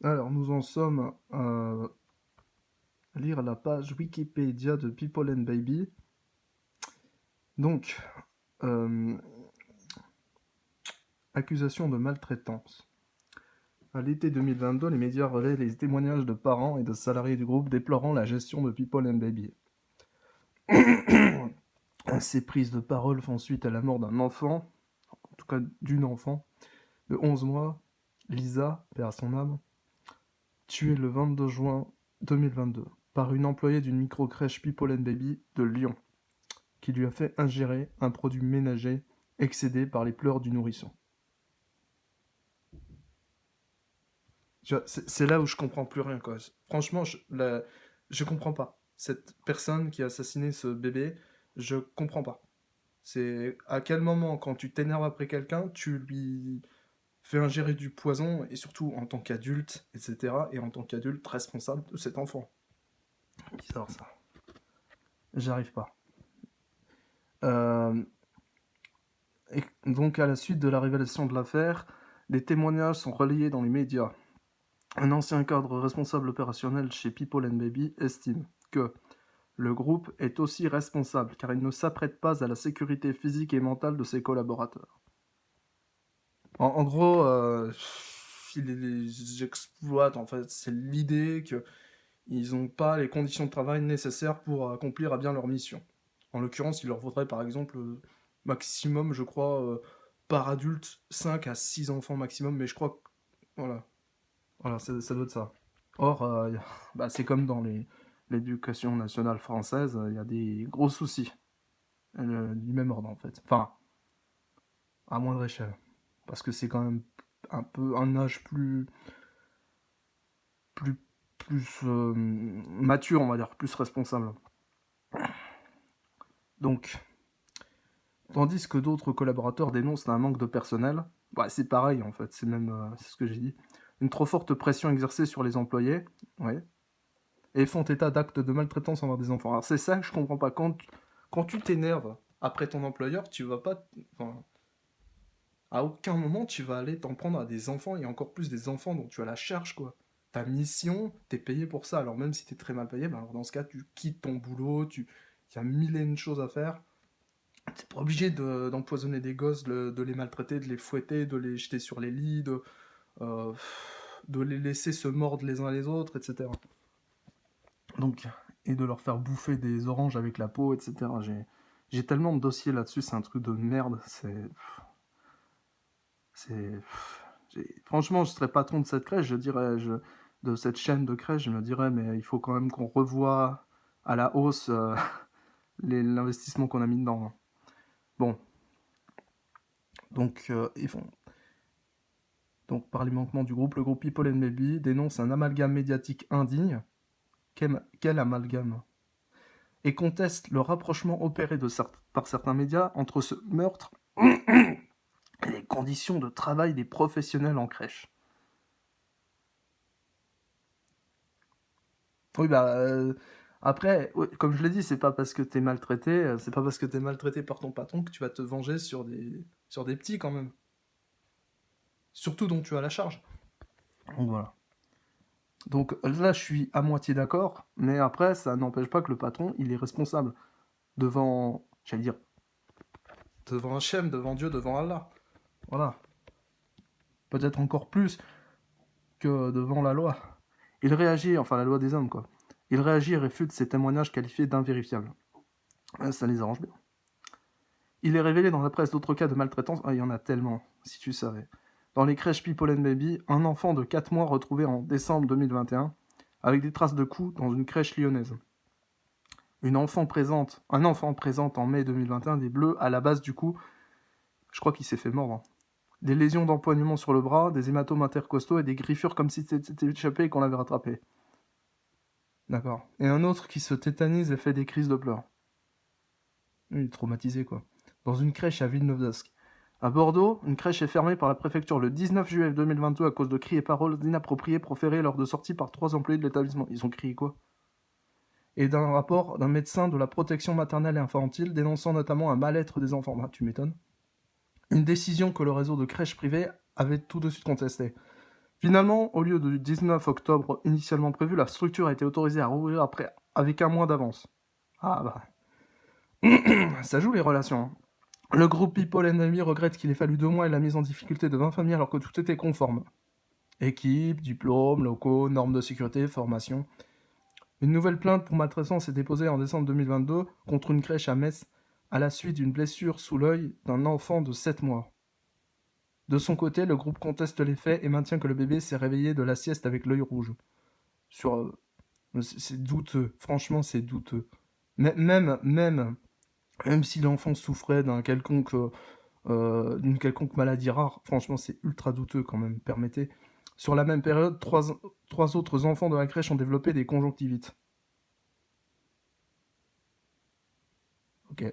Alors, nous en sommes à lire la page Wikipédia de People and Baby. Donc, euh, accusation de maltraitance. À l'été 2022, les médias relaient les témoignages de parents et de salariés du groupe déplorant la gestion de People and Baby. Ces prises de parole font suite à la mort d'un enfant, en tout cas d'une enfant, de 11 mois, Lisa, paix à son âme, tuée le 22 juin 2022 par une employée d'une micro-crèche People and Baby de Lyon, qui lui a fait ingérer un produit ménager excédé par les pleurs du nourrisson. C'est là où je comprends plus rien, quoi. Franchement, je comprends pas. Cette personne qui a assassiné ce bébé, je comprends pas. C'est à quel moment, quand tu t'énerves après quelqu'un, tu lui fais ingérer du poison, et surtout en tant qu'adulte, etc., et en tant qu'adulte responsable de cet enfant. Bizarre ça. J'arrive pas. Euh, et donc, à la suite de la révélation de l'affaire, les témoignages sont relayés dans les médias. Un ancien cadre responsable opérationnel chez People and Baby estime que le groupe est aussi responsable car il ne s'apprête pas à la sécurité physique et mentale de ses collaborateurs. En gros, ils les exploitent, en fait. C'est l'idée qu'ils n'ont pas les conditions de travail nécessaires pour accomplir à bien leur mission. En l'occurrence, il leur faudrait par exemple maximum, je crois, par adulte, 5 à 6 enfants maximum, mais je crois que. Voilà, voilà ça doit être ça. Or, bah, c'est comme dans l'éducation nationale française, il y a des gros soucis du même ordre en fait. Enfin, à moindre échelle. Parce que c'est quand même un peu un âge plus, plus mature, on va dire, plus responsable. Donc, tandis que d'autres collaborateurs dénoncent un manque de personnel, bah, c'est pareil en fait, c'est même c'est ce que j'ai dit. Une trop forte pression exercée sur les employés, ouais, et font état d'actes de maltraitance envers des enfants. Alors c'est ça que je comprends pas. Quand tu t'énerves après ton employeur, tu vas pas. Enfin, à aucun moment tu vas aller t'en prendre à des enfants et encore plus des enfants dont tu as la charge, quoi. Ta mission, t'es payé pour ça. Alors même si t'es très mal payé, ben alors dans ce cas, tu quittes ton boulot, il y a mille et une choses à faire. T'es pas obligé d'empoisonner des gosses, de les maltraiter, de les fouetter, de les jeter sur les lits, euh, de les laisser se mordre les uns les autres, etc. Donc, et de leur faire bouffer des oranges avec la peau, etc. J'ai tellement de dossiers là-dessus, c'est un truc de merde. C'est, franchement, je serais patron de cette crèche, de cette chaîne de crèche, je me dirais, mais il faut quand même qu'on revoie à la hausse l'investissement qu'on a mis dedans, hein. Bon, donc ils font. Donc, par les manquements du groupe, le groupe People and Baby dénonce un amalgame médiatique indigne. Quel amalgame? Et conteste le rapprochement opéré par certains médias entre ce meurtre et les conditions de travail des professionnels en crèche. Oui, bah, après, ouais, comme je l'ai dit, c'est pas parce que t'es maltraité, c'est pas parce que t'es maltraité par ton patron que tu vas te venger sur des petits quand même. Surtout dont tu as la charge. Donc voilà. Donc là, je suis à moitié d'accord, mais après, ça n'empêche pas que le patron, il est responsable devant, j'allais dire, devant Hachem, devant Dieu, devant Allah. Voilà. Peut-être encore plus que devant la loi. Il réagit, enfin la loi des hommes, quoi. Il réagit et réfute ces témoignages qualifiés d'invérifiables. Ça les arrange bien. Il est révélé dans la presse d'autres cas de maltraitance. Ah, il y en a tellement, si tu savais. Dans les crèches People and Baby, un enfant de 4 mois retrouvé en décembre 2021 avec des traces de coups dans une crèche lyonnaise. Un enfant présente en mai 2021 des bleus à la base du cou. Je crois qu'il s'est fait mordre, hein. Des lésions d'empoignement sur le bras, des hématomes intercostaux et des griffures comme si c'était échappé et qu'on l'avait rattrapé. D'accord. Et un autre qui se tétanise et fait des crises de pleurs. Il est traumatisé, quoi. Dans une crèche à Villeneuve-d'Ascq. À Bordeaux, une crèche est fermée par la préfecture le 19 juillet 2022 à cause de cris et paroles inappropriés proférés lors de sorties par 3 employés de l'établissement. Ils ont crié quoi? Et d'un rapport d'un médecin de la protection maternelle et infantile dénonçant notamment un mal-être des enfants. Bah, tu m'étonnes. Une décision que le réseau de crèches privées avait tout de suite contestée. Finalement, au lieu du 19 octobre initialement prévu, la structure a été autorisée à rouvrir après, avec un mois d'avance. Ah bah... Ça joue les relations. Hein. Le groupe People Enemy regrette qu'il ait fallu 2 mois et la mise en difficulté de 20 familles alors que tout était conforme. Équipe, diplômes, locaux, normes de sécurité, formation. Une nouvelle plainte pour maltraitance est déposée en décembre 2022 contre une crèche à Metz à la suite d'une blessure sous l'œil d'un enfant de 7 mois. De son côté, le groupe conteste les faits et maintient que le bébé s'est réveillé de la sieste avec l'œil rouge. C'est douteux, franchement c'est douteux. Même si l'enfant souffrait d'une quelconque maladie rare, franchement c'est ultra douteux quand même, permettez. Sur la même période, trois autres enfants de la crèche ont développé des conjonctivites. Ok.